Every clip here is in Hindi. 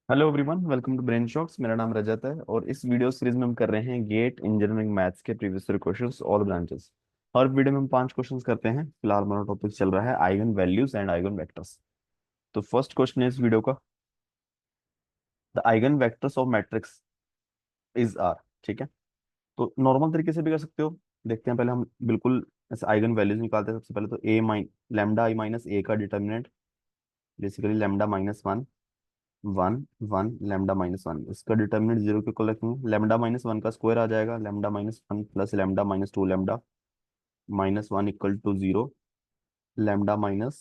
Hello everyone, welcome to Brain Shocks. मेरा नाम रजत है और इस वीडियो सीरीज में हम कर रहे हैं गेट इंजीनियरिंग मैथ्स के previous year questions all branches. हर वीडियो में हम 5 क्वेश्चंस करते हैं। फिलहाल हमारा टॉपिक चल रहा है eigenvalues and eigenvectors. तो फर्स्ट क्वेश्चन है इस वीडियो का, the eigenvectors of matrix is are. ठीक है, तो नॉर्मल तरीके से भी कर सकते हो। देखते हैं, पहले हम बिल्कुल ऐसे आइगन वैल्यूज निकालते हैं। सबसे पहले तो A minus lambda I minus A का determinant basically lambda minus one one one lambda minus one, इसका डिटर्मिनेंट जीरो के इक्वल रखेंगे। लेमडा माइनस वन का स्क्वायर आ जाएगा, lambda minus one plus lambda minus two lambda minus one equal to zero. Lambda minus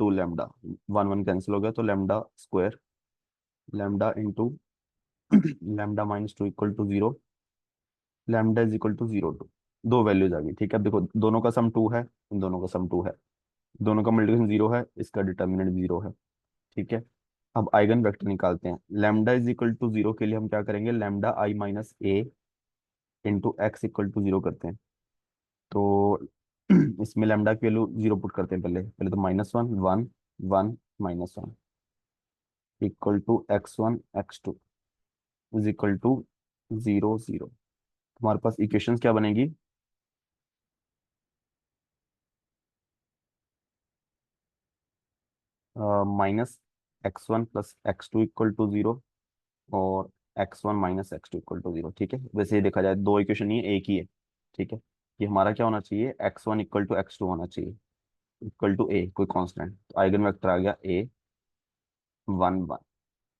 two lambda, one one cancel हो गया तो lambda square lambda into lambda minus two equal to zero. Lambda is equal to zero two. दो वैल्यूज आ गई। ठीक है, अब देखो दोनों का सम टू है, इन दोनों का सम टू है, दोनों का मल्टीप्लिकेशन जीरो है, इसका डिटर्मिनेंट जीरो है। ठीक है, अब आइगन वेक्टर निकालते हैं। Lambda is equal to zero के लिए हम क्या करेंगे, lambda I minus A into X equal to zero करते हैं। तो इसमें लेमडा की वैल्यू जीरो पुट करते हैं। पहले पहले तो minus one one one minus one equal to X one X two is equal to zero zero. तुम्हारे पास इक्वेशंस क्या बनेगी, minus X one plus X two equal to zero और X one minus X two equal to zero. ठीक है, वैसे ये देखा जाए दो इक्वेशन नहीं है, एक ही है। ठीक है, ये हमारा क्या होना चाहिए, X one equal to X two होना चाहिए, इक्वल टू ए कोई कांस्टेंट। तो आइगन वेक्टर आ गया ए वन वन।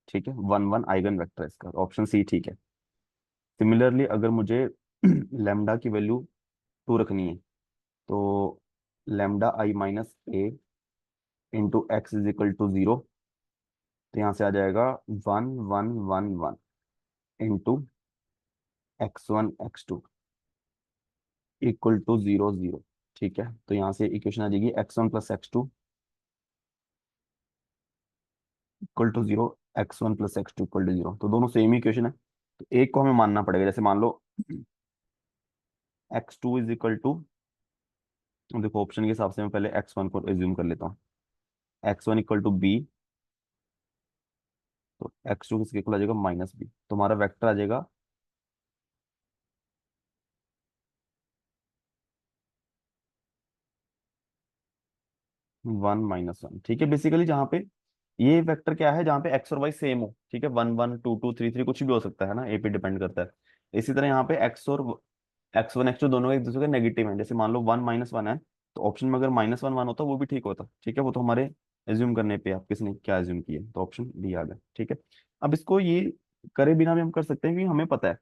ठीक है, वन वन आइगन वेक्टर है इसका, ऑप्शन सी ठीक है। सिमिलरली अगर मुझे लेमडा की वैल्यू टू रखनी है, तो lambda I minus A into X is equal to zero. तो यहाँ से आ जाएगा one one one one into X one X two equal to zero zero. ठीक है, तो यहाँ से इक्वेशन आ जाएगी X one plus X two equal to zero, X one plus X two equal to zero. तो दोनों सेम ही इक्वेशन है, तो एक को हमें मानना पड़ेगा। जैसे मान लो X two is equal to, देखो ऑप्शन के हिसाब से मैं पहले एक्स वन को एज्यूम कर लेता हूँ। X one equal to B, तो एक्स टू किसके इक्वल आ जाएगा, माइनस बी। तो हमारा वेक्टर आ जाएगा वन माइनस वन। ठीक है, बेसिकली जहाँ पे ये वेक्टर क्या है, जहाँ पे एक्स और वाई सेम हो। ठीक है, one one two two three three कुछ भी हो सकता है ना, ए पे डिपेंड करता है। इसी तरह यहाँ पे एक्स और एक्स वन एक्स टू दोनों एक दूसरे के नेगेटिव हैं। जैसे मान लो वन माइनस वन है, तो ऑप्शन में अगर माइनस वन वन होता वो भी ठीक होता। ठीक है, वो तो हमारे एज्यूम करने पे आप किसने क्या एज्यूम किया, तो ऑप्शन डी आ गया। ठीक है, अब इसको ये करे बिना भी हम कर सकते हैं, क्योंकि हमें पता है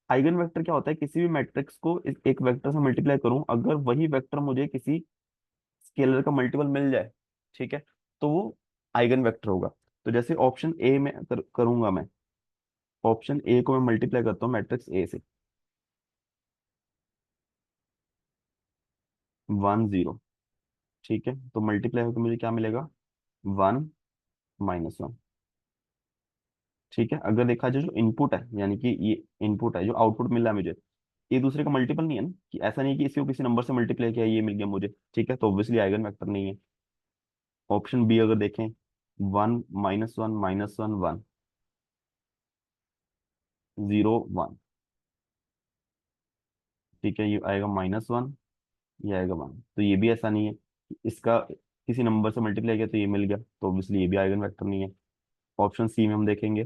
आइगन वेक्टर क्या होता है। किसी भी मैट्रिक्स को एक वेक्टर से मल्टीप्लाई करूं, अगर वही वेक्टर मुझे किसी स्केलर का मल्टीपल मिल जाए, ठीक है, तो वो आइगन वेक्टर होगा। तो जैसे ऑप्शन ए में करूंगा मैं, ऑप्शन ए को मैं मल्टीप्लाई करता हूँ मैट्रिक्स ए से, वन जीरो। ठीक है, तो मल्टीप्लाई होकर मुझे क्या मिलेगा, वन माइनस वन। ठीक है, अगर देखा जाए जो इनपुट है, यानी कि ये इनपुट है, जो आउटपुट मिल रहा है मुझे, ये दूसरे का मल्टीपल नहीं है ना, कि ऐसा नहीं कि इसको किसी नंबर से मल्टीप्लाई किया ये मिल गया मुझे। ठीक है, तो ऑब्वियसली आइगन वेक्टर नहीं है। ऑप्शन बी अगर देखें, one minus one minus one one zero one. ठीक है, ये आएगा माइनस वन, ये आएगा वन। तो ये भी ऐसा नहीं है कि इसका किसी नंबर से मल्टीप्लाई किया तो ये मिल गया, तो ऑब्वियसली ये भी आइगन वेक्टर नहीं है। ऑप्शन सी में हम देखेंगे,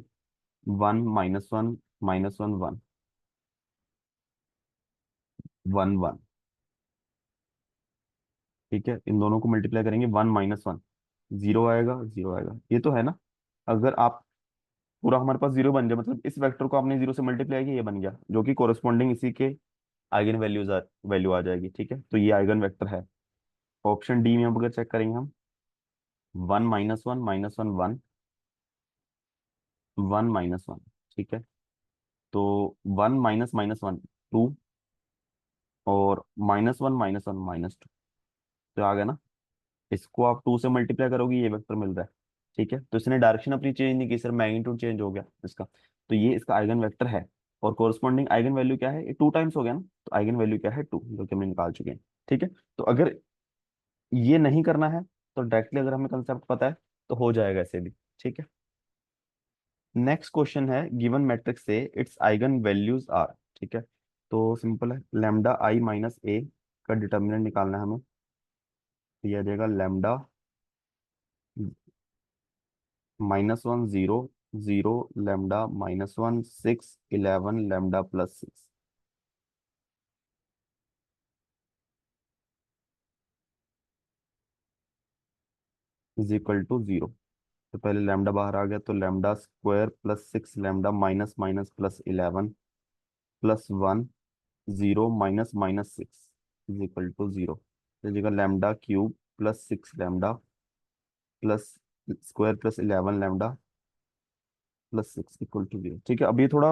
one minus one one one one. ठीक है, इन दोनों को मल्टीप्लाई करेंगे, वन माइनस वन, जीरो आएगा जीरो आएगा। ये तो है ना, अगर आप पूरा हमारे पास जीरो बन जाए, मतलब इस वेक्टर को आपने जीरो से मल्टीप्लाई किया, ये बन गया, जो कि कोरस्पॉन्डिंग इसी के आइगन वैल्यू आ जाएगी। ठीक है, तो ये आइगन वेक्टर है। ऑप्शन डी में अब अगर चेक करेंगे हम, one minus one minus one one one minus one. ठीक है, तो one minus minus one two और माइनस वन माइनस टू। तो आ गया ना, इसको आप टू से मल्टीप्लाई करोगे, ये वेक्टर मिल रहा है। ठीक है, तो इसने डायरेक्शन अपनी चेंज नहीं की, सिर्फ मैग्नीट्यूड चेंज हो गया इसका। तो ये इसका आइगन वेक्टर है। और कोरस्पॉन्डिंग आइगन वैल्यू क्या है, ये टू टाइम्स हो गया ना, तो आइगन वैल्यू क्या है, टू, जो कि हमने निकाल चुके हैं। ठीक है, तो अगर ये नहीं करना है, तो डायरेक्टली अगर हमें कंसेप्ट पता है तो हो जाएगा ऐसे भी। ठीक है, नेक्स्ट क्वेश्चन है, गिवन मैट्रिक्स से इट्स आइगन वैल्यूज आर। ठीक है, तो सिंपल है, लैम्डा आई माइनस ए का डिटर्मिनेंट निकालना है हमें। तो यह आ जाएगा lambda -1 0 0 lambda -1 6 11 lambda +6 is equal to 0। तो पहले लैम्डा बाहर आ गया, तो lambda square +6 lambda minus minus +11 +1 0 minus minus 6 is equal to 0। जगह lambda cube +6 lambda plus square +11 lambda +6 equal to 0। ठीक है, अब ये थोड़ा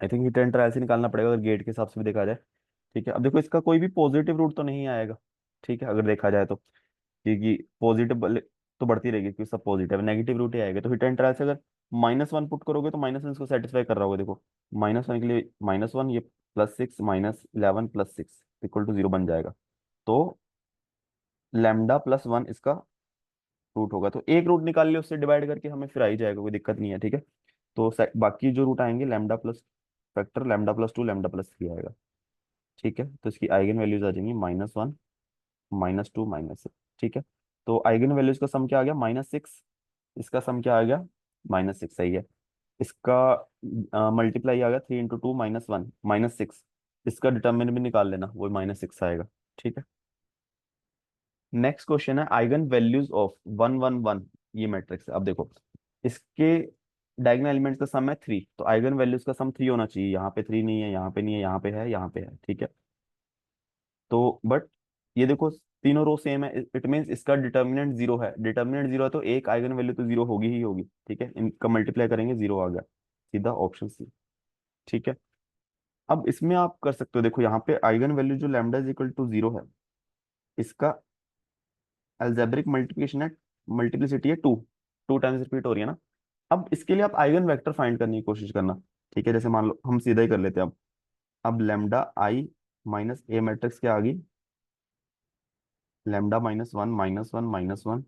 I think hit and trial से निकालना पड़ेगा अगर गेट के हिसाब से भी देखा जाए। ठीक है, अब देखो इसका कोई भी पॉजिटिव रूट तो नहीं आएगा। ठीक है, अगर देखा जाए तो, क्योंकि पॉजिटिव तो बढ़ती रहेगी क्योंकि सब पॉजिटिव है, नेगेटिव रूट ही आएगा। तो हिट एंड ट्रायल से अगर -1 पुट करोगे तो -1 इसको सेटिस्फाई कर रहा होगा। देखो -1 के लिए -1, ये +6 -11 +6 इक्वल टू 0 बन जाएगा। तो λ+1 इसका रूट होगा। तो एक रूट निकाल लिया, उससे डिवाइड करके हमें फिर आ ही जाएगा, कोई दिक्कत नहीं है। ठीक है, तो बाकी जो रूट आएंगे लैम्डा प्लस फैक्टर λ+2 λ+3 आएगा। ठीक है, तो इसकी आइगन वैल्यूज आ जाएंगी -1 -2 -6। ठीक है, तो आइगन वैल्यूज का सम क्या आ गया, -6। इसका सम क्या आ गया, -6, सही है। इसका मल्टीप्लाई आ गया 3 × 2 -1 -6। इसका डिटर्मिनेंट भी निकाल लेना, वो -6 आएगा। ठीक है, नेक्स्ट क्वेश्चन है आइगन वैल्यूज ऑफ 1 1 1। ये मैट्रिक्स है। अब देखो इसके डायगोनल एलिमेंट्स का सम है 3, तो आइगन वैल्यूज का सम 3 होना चाहिए। यहाँ पे 3 नहीं है, यहाँ पे नहीं है, यहाँ पे है, यहाँ पे है। ठीक है, तो बट ये देखो तीनों रो सेम है, इट मीन्स इसका डिटर्मिनेंट 0 है। डिटर्मिनेंट 0 है तो एक आइगन वैल्यू तो 0 होगी ही होगी। ठीक है, इनका मल्टीप्लाई करेंगे 0 आ गया, सीधा ऑप्शन सी। ठीक है, अब इसमें आप कर सकते हो, देखो यहाँ पे आइगन वैल्यू जो लैम्डा इज इक्वल टू 0 है, इसका अलजेब्रिक मल्टीप्लिकेशन है, मल्टीप्लिसिटी है 2, 2 टाइम्स रिपीट हो रही है ना। अब इसके लिए आप आइगन वेक्टर फाइंड करने की कोशिश करना। ठीक है, जैसे मान लो हम सीधा ही कर लेते हैं। अब lambda I minus A matrix क्या आ गई, लैम्डा -1 -1 -1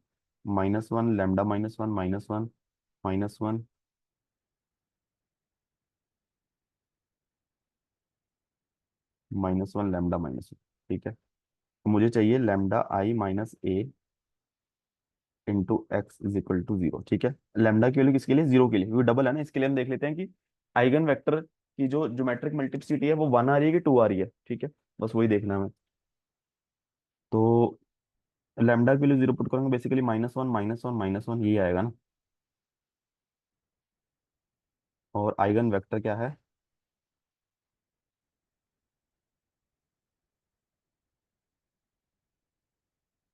-1 लैम्डा -1 -1 -1 -1 लैम्डा -1। ठीक है, तो मुझे चाहिए lambda I minus A into X is equal to 0। ठीक है, लैम्डा की वैल्यू किसके लिए, 0 के लिए, क्योंकि डबल है ना। इसके लिए हम देख लेते हैं कि आइगन वेक्टर की जो ज्योमेट्रिक मल्टीप्लिसिटी है वो 1 आ रही है कि 2 आ रही है। ठीक है, बस वही देखना है हमें। तो लैम्डा की वैल्यू 0 पुट करेंगे, बेसिकली -1 -1 -1 यही आएगा ना। और आइगन वेक्टर क्या है,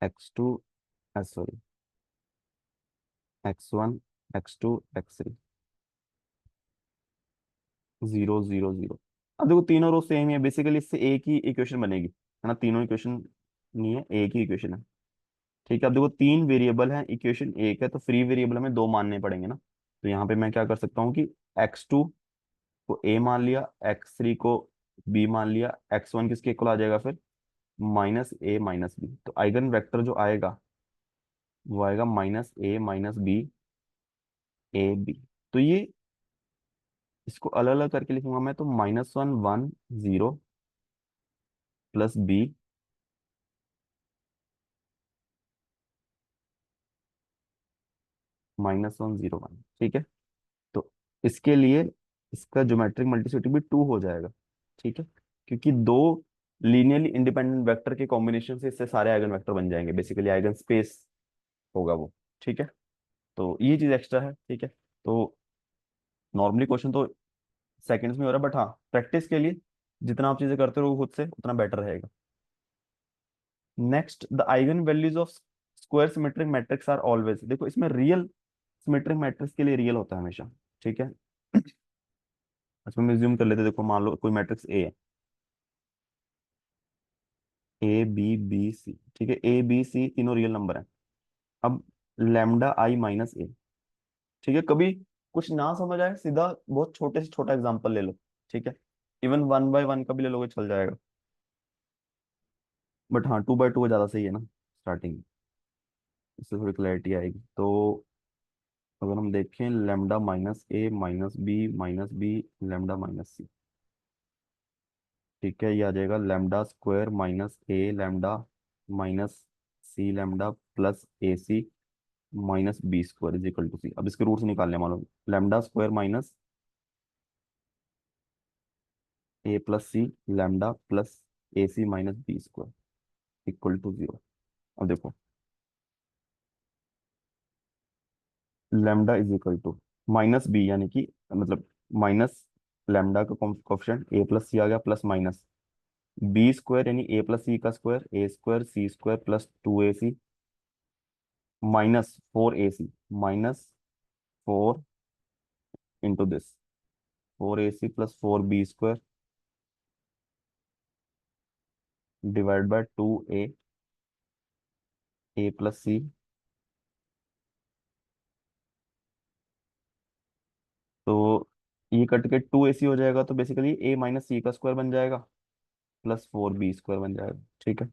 x2 sorry x1 x2 x3 0 0 0। अब देखो तीनों रो सेम है, बेसिकली इससे एक ही इक्वेशन बनेगी, है ना। तीनों इक्वेशन नहीं है, एक ही इक्वेशन है। ठीक है, अब देखो तीन वेरिएबल है, इक्वेशन एक है, तो फ्री वेरिएबल हमें दो मानने पड़ेंगे ना। तो यहाँ पे मैं क्या कर सकता हूँ कि x2 को a मान लिया, x3 को b मान लिया, x1 किसके इक्वल आ जाएगा फिर, -a -b। तो आइगन वेक्टर जो आएगा वो आएगा -a -b a b। तो ये इसको अलग अलग करके लिखूंगा मैं, तो -1 1 0 +b -1 0 1। ठीक है, तो इसके लिए इसका ज्योमेट्रिक मल्टीप्लिसिटी भी 2 हो जाएगा। ठीक है, क्योंकि दो लीनियरली इंडिपेंडेंट वेक्टर के कॉम्बिनेशन से इससे सारे आइगन वेक्टर बन जाएंगे, बेसिकली आइगन स्पेस होगा वो। ठीक है, तो ये चीज एक्स्ट्रा है। ठीक है, तो नॉर्मली क्वेश्चन तो सेकंड्स में हो रहा है, बट हाँ प्रैक्टिस के लिए जितना आप चीजें करते रहो खुद से उतना बेटर रहेगा। Next, the eigenvalues of square symmetric matrix are always. देखो इसमें रियल सिमेट्रिक मैट्रिक्स के लिए रियल होता है हमेशा। ठीक है, इसमें हम ज्यूम कर लेते हैं। देखो मान लो कोई मैट्रिक्स ए है, A B B C। ठीक है, A B C तीनों रियल नंबर है। अब लैम्डा आई माइनस ए। ठीक है, कभी कुछ ना समझ आए, सीधा बहुत छोटे से छोटा एग्जांपल ले लो। ठीक है, इवन 1 बाय 1 का भी ले लोगे चल जाएगा, बट हाँ 2 बाय 2 का ज्यादा सही है ना स्टार्टिंग, इससे थोड़ी क्लैरिटी आएगी। तो अगर हम देखें, lambda minus A minus B lambda minus C. ठीक है, ये आ जाएगा lambda square minus A lambda minus C lambda plus A C minus B square is equal to C. अब इसके रूट्स निकालने मालूम, lambda square minus A plus C lambda plus A C minus B square equal to zero. अब देखो, lambda is equal to minus B, यानी कि मतलब माइनस लेमडा का कोफिशिएंट ए प्लस सी आ गया प्लस माइनस बी स्क्वायर यानी ए प्लस सी का square A square C square plus two A C minus four A C minus four into this four A C plus four B square divide by A plus C. तो ये कट के टू ए सी हो जाएगा, तो बेसिकली ए माइनस सी का स्क्वायर बन जाएगा प्लस फोर बी स्क्वायर बन जाएगा। ठीक है,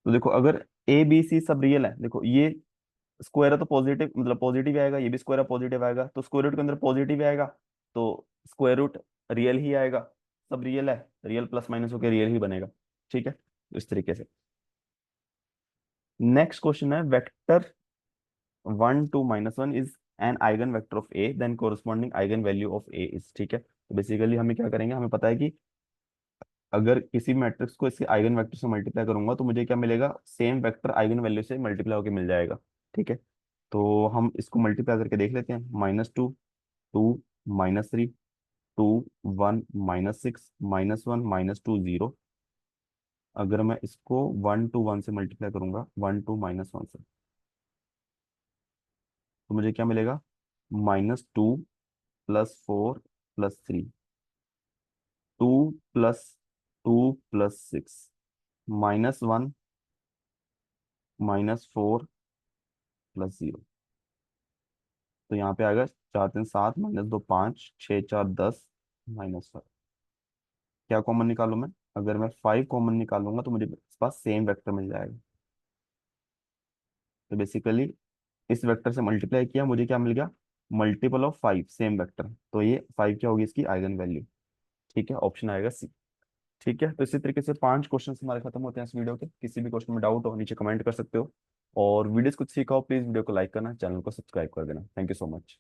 तो देखो अगर ए बी सी सब रियल है, देखो ये स्क्वायर है तो पॉजिटिव, मतलब पॉजिटिव आएगा, ये भी स्क्वायर है पॉजिटिव आएगा, तो स्क्वायर रूट के अंदर पॉजिटिव आएगा, तो स्क्वायर रूट रियल ही आएगा। सब रियल है, रियल प्लस माइनस होकर रियल ही बनेगा। ठीक है, तो इस तरीके से। नेक्स्ट क्वेश्चन है, vector one two minus one is an eigenvector of A then corresponding eigenvalue of A is. ठीक है, तो बेसिकली हमें क्या करेंगे, हमें पता है कि अगर किसी मैट्रिक्स को इसके आइगन वेक्टर से मल्टीप्लाई करूंगा तो मुझे क्या मिलेगा, सेम वेक्टर आइगन वैल्यू से मल्टीप्लाई होकर मिल जाएगा। ठीक है, तो हम इसको मल्टीप्लाई करके देख लेते हैं। Minus two two minus three two one minus six minus one minus two zero. अगर मैं इसको वन टू वन से मल्टीप्लाई करूंगा, वन टू माइनस वन से, तो मुझे क्या मिलेगा, minus two plus four plus three two plus two plus six minus one minus four plus zero. तो यहाँ पे आएगा चार तीन सात माइनस दो पाँच छः चार दस माइनस फाइव। क्या कॉमन निकालूं मैं, अगर मैं फाइव कॉमन निकालूंगा तो मुझे इस पास सेम वेक्टर मिल जाएगा। तो बेसिकली इस वेक्टर से मल्टीप्लाई किया, मुझे क्या मिल गया, multiple of five same vector, तो ये फाइव क्या होगी इसकी आइगन वैल्यू। ठीक है, ऑप्शन आएगा सी। ठीक है, तो इसी तरीके से पांच क्वेश्चन हमारे खत्म होते हैं इस वीडियो के। किसी भी क्वेश्चन में डाउट हो नीचे कमेंट कर सकते हो, और वीडियोस कुछ सीखा हो प्लीज वीडियो को लाइक करना, चैनल को सब्सक्राइब कर देना। Thank you so much.